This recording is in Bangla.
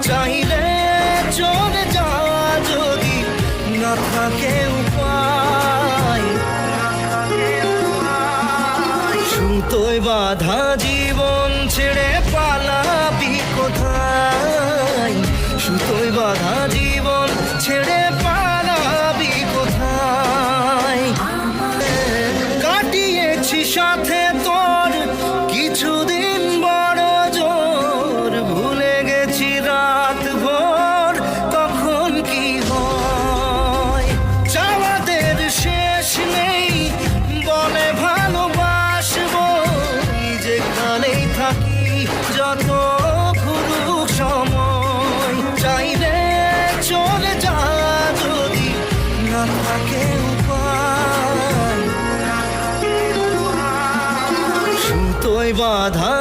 চাইলে চলে যা যদি না থাকে উপায়। সুতোয় বাঁধা জীবন ছেড়ে পালাবি কোথায়? সুতোয় বাঁধা জীবন ছেড়ে পালাবি কোথায়? কাটিয়েছি সাথে তোর কিছুদিন বড় জোর, ভুলে গেছি রাত ভোর তখন কি হয়। চাওয়াদের শেষ নেই বলে ভালোবাসবো, যেখানেই থাকি যত ঘুরুক সময়। চাইলে চলে যা যদি না থাকে উপায়। সুতোয় বাঁধা